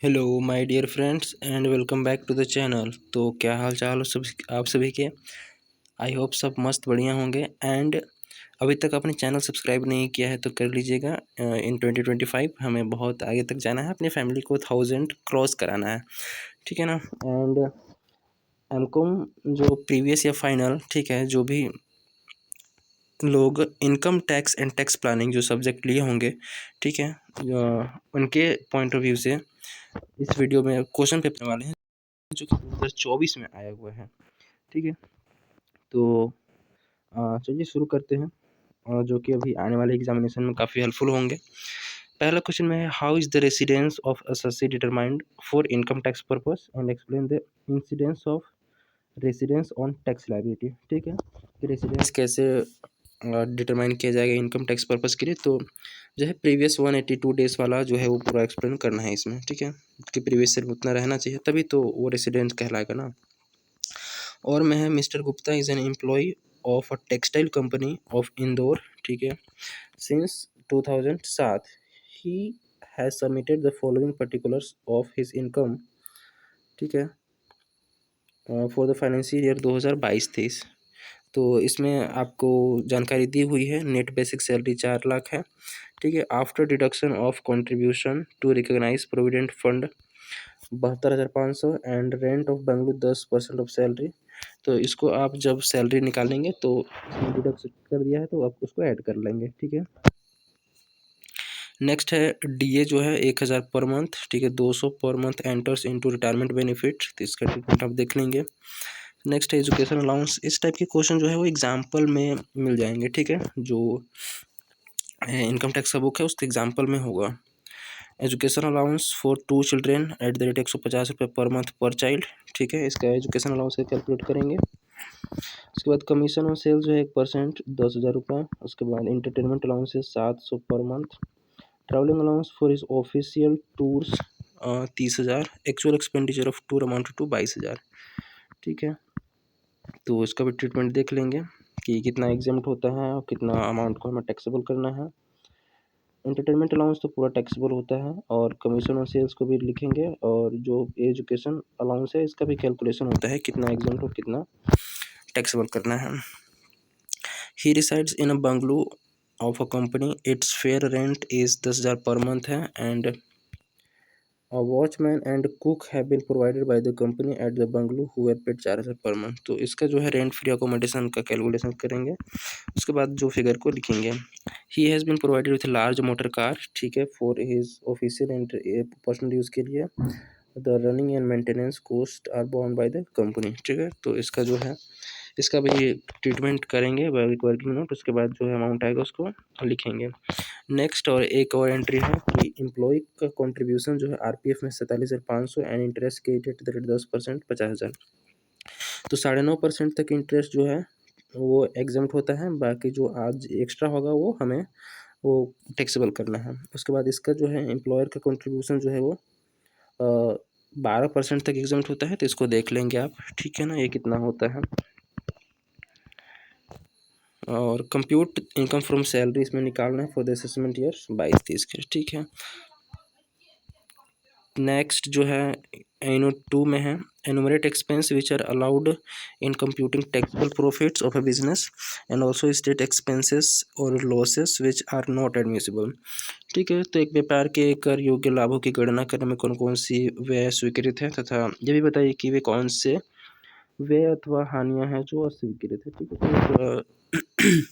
Hello my dear friends and welcome back to the channel. तो क्या हाल चाल हो सब आप सभी के। आई होप सब मस्त बढ़िया होंगे। एंड अभी तक अपने चैनल सब्सक्राइब नहीं किया है तो कर लीजिएगा। इन 2025 हमें बहुत आगे तक जाना है, अपनी फैमिली को 1000 क्रॉस कराना है, ठीक है ना। एंड एमकॉम जो प्रीवियस या फाइनल, ठीक है, जो भी लोग income tax and tax planning जो सब्जेक्ट लिए होंगे, ठीक है, उनके पॉइंट ऑफ व्यू से इस वीडियो में क्वेश्चन पेपर वाले हैं जो कि 2024 में आया हुआ है, ठीक है। तो चलिए शुरू करते हैं, और जो कि अभी आने वाले एग्जामिनेशन में काफ़ी हेल्पफुल होंगे। पहला क्वेश्चन में है, how is the residence of SSC determined for income tax purpose and explain the incidence of residence on tax liability. ठीक है, कि रेसिडेंस कैसे डिटरमाइन किया जाएगा इनकम टैक्स पर्पस के लिए। तो जो है प्रीवियस 182 डेज वाला जो है वो पूरा एक्सप्लेन करना है इसमें, ठीक है, कि प्रीवियस से उतना रहना चाहिए तभी तो वो रेसिडेंट कहलाएगा ना। और मैं है mister Gupta is an employ of a textile company of Indore, ठीक है, since 2007 he has submitted the following particulars of his income, ठीक है, फॉर द फाइनेंशियल ईयर 2022-23। तो इसमें आपको जानकारी दी हुई है, नेट बेसिक सैलरी 4 लाख है, ठीक है, after deduction of contribution to recognise provident fund 72,500 and rent of bungalow 10% of salary. तो इसको आप जब सैलरी निकालेंगे तो डिडक्ट कर दिया है तो आप उसको ऐड कर लेंगे, ठीक है। नेक्स्ट है डीए जो है 1,000 पर मंथ, ठीक है, 200 per month enters into retirement benefit, तो इसका ट्रीटमेंट आप देख लेंगे। नेक्स्ट है एजुकेशन अलाउंस। इस टाइप के क्वेश्चन जो है वो एग्जाम्पल में मिल जाएंगे, ठीक है, जो इनकम टैक्स का बुक है उसके एग्जाम्पल में होगा। Education allowance for 2 children at the rate 150 रुपये पर मंथ पर चाइल्ड, ठीक है, इसका एजुकेशन अलाउंस का कैलकुलेट करेंगे। उसके बाद कमीशन ऑन सेल जो है 1% 10,000 रुपये। उसके बाद इंटरटेनमेंट अलाउंस है 700 per month. Travelling allowance for his official tours 30,000। Actual expenditure of tour amount to 22,000, ठीक है। तो इसका भी ट्रीटमेंट देख लेंगे कि कितना एग्जाम्प्ट होता है और कितना अमाउंट को हमें टैक्सेबल करना है। एंटरटेनमेंट अलाउंस तो पूरा टैक्सेबल होता है, और कमीशन ऑन सेल्स को भी लिखेंगे, और जो एजुकेशन अलाउंस है इसका भी कैलकुलेशन होता है कितना एग्जाम्प्ट और कितना टैक्सेबल करना है। He resides in a bungalow of a company, its fair rent is 10,000 per month है, and A watchman and cook have been provided by the company at the bungalow who were paid 4,000 per month. तो इसका जो है rent free accommodation का calculation करेंगे, उसके बाद जो फिगर को लिखेंगे। He has been provided with large motor car, ठीक है, for his official and personal use के लिए। The running and maintenance cost are borne by the company, ठीक है। तो इसका जो है इसका भी ट्रीटमेंट करेंगे वर्किंग नोट, उसके बाद जो है अमाउंट आएगा उसको लिखेंगे। नेक्स्ट और एक और एंट्री है कि एम्प्लॉय का कंट्रीब्यूशन जो है आरपीएफ में 47,500 एंड इंटरेस्ट के एट द रेट 10% 50,000। तो 9.5% तक इंटरेस्ट जो है वो एग्जम्प्ट होता है, बाकी जो आज एक्स्ट्रा होगा वो हमें वो टैक्सेबल करना है। उसके बाद इसका जो है एम्प्लॉयर का कंट्रीब्यूशन जो है वो 12% तक एग्जम्प्ट होता है, तो इसको देख लेंगे आप, ठीक है ना, ये कितना होता है। और कंप्यूट इनकम फ्रॉम सैलरी इसमें निकालना है फॉर द असेसमेंट ईयर 22-23 के, ठीक है। नेक्स्ट जो है यूनिट 2 में है, enumerate expense which are allowed in computing taxable profits of a business and also state expenses और losses which are not admissible, ठीक है। तो एक व्यापार के कर योग्य लाभों की गणना करने में कौन कौन सी व्यय स्वीकृत है, तथा ये भी बताइए कि वे कौन से व्यय अथवा हानियां हैं जो अस्वीकृत है, ठीक है। तो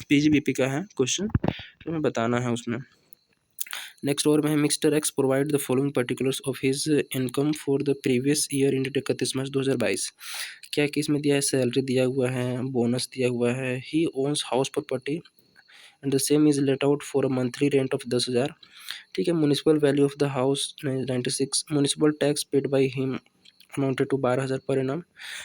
पीजीबीपी का है क्वेश्चन, तो हमें बताना है उसमें। नेक्स्ट और में है mister x provide the following particulars of his income for the previous year in 31 मार्च 2022। क्या कि इसमें दिया है, सैलरी दिया हुआ है, बोनस दिया हुआ है। He owns house property and the same is let out for a monthly rent of 10,000, ठीक है। Municipal value of the house 96। Municipal tax paid by him amounted to 12,000 per annum,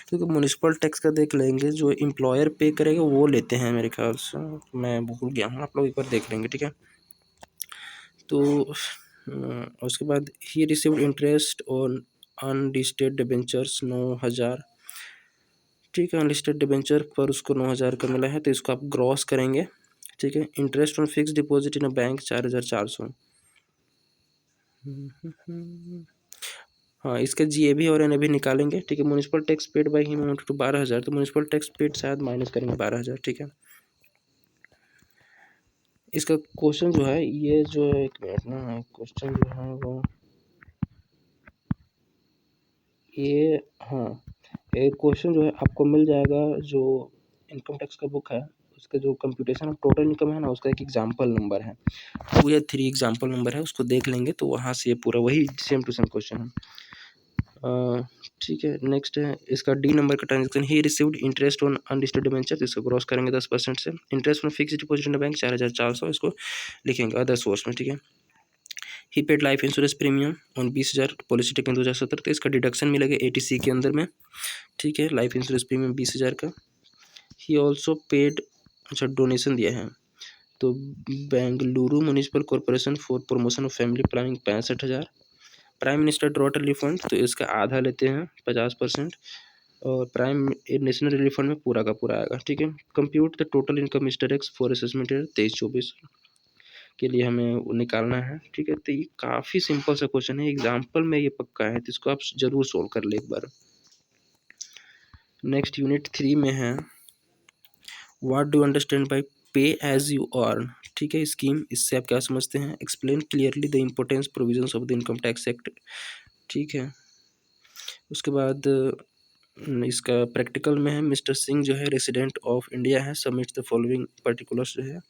क्योंकि municipal tax का देख लेंगे, जो employer पे करेगा वो लेते हैं मेरे ख्याल से, मैं भूल गया हूँ, आप लोग एक बार देख लेंगे, ठीक है। तो उसके बाद ही received interest on unlisted debentures 9,000, ठीक है, अनलिस्टेड डिबेंचर पर उसको 9,000 का मिला है, तो इसको आप ग्रॉस करेंगे, ठीक है। Interest on fix deposit in a bank 4,400। हाँ, इसका जीएबी और एनएबी निकालेंगे, ठीक है। Municipal tax paid by him amount to 12,000, तो म्युनिसिपल टैक्स पेड शायद माइनस करेंगे 12,000, ठीक है। इसका क्वेश्चन जो है ये जो है, एक मिनट ना, क्वेश्चन जो है वो ये, हाँ, एक क्वेश्चन जो है आपको मिल जाएगा, जो इनकम टैक्स का बुक है उसका जो कंप्यूटेशन ऑफ टोटल इनकम है ना, उसका एक एग्जाम्पल नंबर है, 2 या 3 एग्जाम्पल नंबर है, उसको देख लेंगे तो वहाँ से ये पूरा वही सेम टू सेम क्वेश्चन है। ठीक है। नेक्स्ट है इसका डी नंबर का transaction, he received interest on undisturbed debenture, इसको क्रॉस करेंगे 10% से। Interest on fixed deposit in bank 4,400, इसको लिखेंगे अदर सोर्स में, ठीक है। He paid life insurance premium on 20,000 policy taken 2017, तो इसका डिडक्शन मिलेगा एटीसी के अंदर में, ठीक है। लाइफ इंश्योरेंस प्रीमियम 20,000 का। ही ऑल्सो पेड, अच्छा डोनेशन दिया है, तो Bengaluru municipal corporation for promotion of family planning 65,000। Prime minister drought relief fund, तो इसका आधा लेते हैं 50%, और प्राइम नेशनल रिलीफ फंड में पूरा का पूरा आएगा, ठीक है। Compute the total income mister x for assessment year 23-24 के लिए हमें निकालना है, ठीक है। तो ये काफ़ी सिंपल सा क्वेश्चन है, एग्जाम्पल में ये पक्का है, तो इसको आप जरूर सोल्व कर ले एक बार। नेक्स्ट यूनिट 3 में है व्हाट डू अंडरस्टैंड बाय पे एज यू अर्न, ठीक है। स्कीम, इससे आप क्या समझते हैं, explain clearly the importance provisions of the income tax act, ठीक है। उसके बाद इसका प्रैक्टिकल में है, मिस्टर सिंह जो है रेसिडेंट ऑफ इंडिया है, सबमिट द फॉलोइंग पर्टिकुलर्स, जो है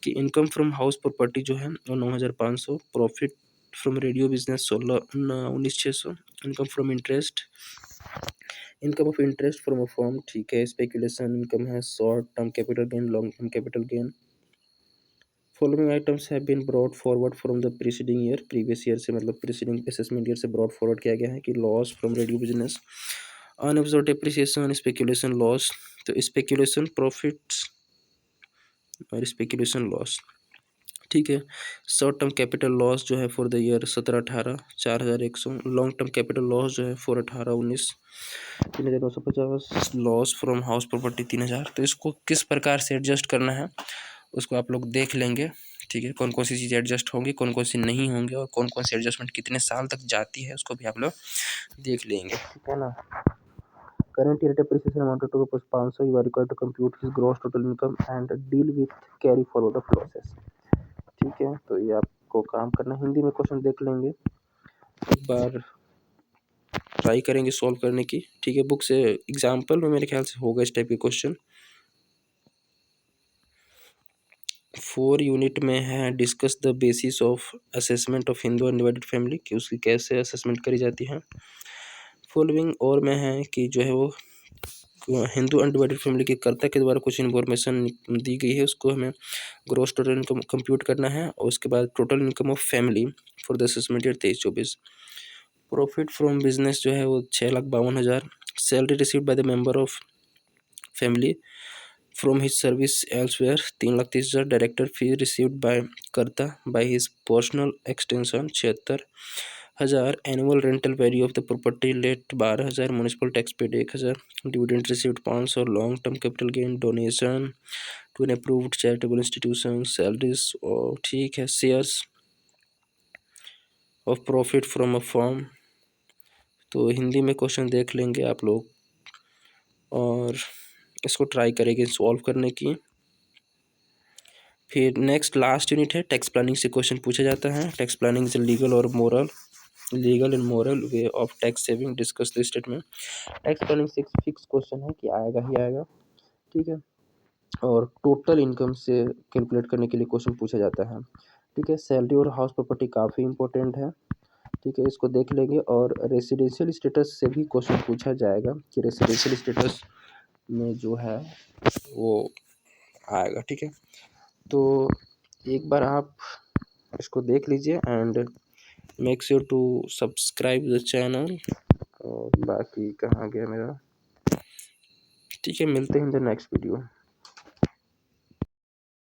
कि इनकम फ्रॉम हाउस प्रॉपर्टी जो है वो 9,500, profit from radio business 19,600, income from interest, income of interest from a firm, ठीक है। स्पेकुलेशन इनकम है, short term capital gain, long term capital gain. Following items have been brought forward from the preceding year, previous year से मतलब preceding assessment year से brought forward किया गया है, कि loss from radio business, unabsorbed depreciation, speculation loss, तो speculation profits और speculation loss, ठीक है। शॉर्ट टर्म कैपिटल लॉस जो है for the year 17-18 4,100, long term capital loss जो है for 18-19 3,950, loss from house property 3,000। तो इसको किस प्रकार से एडजस्ट करना है उसको आप लोग देख लेंगे, ठीक है। कौन कौन सी चीज़ें एडजस्ट होंगी, कौन कौन सी नहीं होंगी, और कौन कौन सी एडजस्टमेंट कितने साल तक जाती है उसको भी आप लोग देख लेंगे, ठीक है ना। Current year depreciation amounted to rupees 500. You are required to compute his gross total income and deal with carry forward of losses. ठीक है, तो ये आपको काम करना, हिंदी में क्वेश्चन देख लेंगे एक बार, ट्राई करेंगे सॉल्व करने की, ठीक है। बुक से एग्जाम्पल में मेरे ख्याल से होगा इस टाइप के क्वेश्चन। 4 यूनिट में है discuss the basis of assessment of Hindu undivided family, कि उसकी कैसे असेसमेंट करी जाती है। फॉलोइंग और में है कि जो है वो हिंदू अनडिवाइडेड फैमिली के कर्ता के द्वारा कुछ इन्फॉर्मेशन दी गई है, उसको हमें ग्रॉस टोटल इनकम कंप्यूट करना है, और उसके बाद total income of family for the assessment year 23-24। Profit from business जो है वो 6,52,000। Salary received by the member of family from his service elsewhere 3,30,000। Director fee received by karta by his personal extension 76,000। Annual rental value of the property let 12,000। Municipal tax paid 1,000। Dividend received 500। Long term capital gain donation to an approved charitable institution, salaries, और ठीक है, shares of profit from a firm. तो हिंदी में question देख लेंगे आप लोग, और इसको ट्राई करेंगे सॉल्व करने की। फिर नेक्स्ट लास्ट यूनिट है टैक्स प्लानिंग से क्वेश्चन पूछा जाता है। Tax planning is legal and moral way of tax saving, discuss the statement. Tax planning से फिक्स क्वेश्चन है कि आएगा ही आएगा, ठीक है। और टोटल इनकम से कैलकुलेट करने के लिए क्वेश्चन पूछा जाता है, ठीक है। सैलरी और हाउस प्रॉपर्टी काफ़ी इंपॉर्टेंट है, ठीक है, इसको देख लेंगे। और रेसिडेंशियल स्टेटस से भी क्वेश्चन पूछा जाएगा कि रेसिडेंशियल स्टेटस में जो है वो आएगा, ठीक है। तो एक बार आप इसको देख लीजिए and make sure to subscribe the channel. और बाकी कहाँ गया मेरा, ठीक है, मिलते हैं इन द नेक्स्ट वीडियो।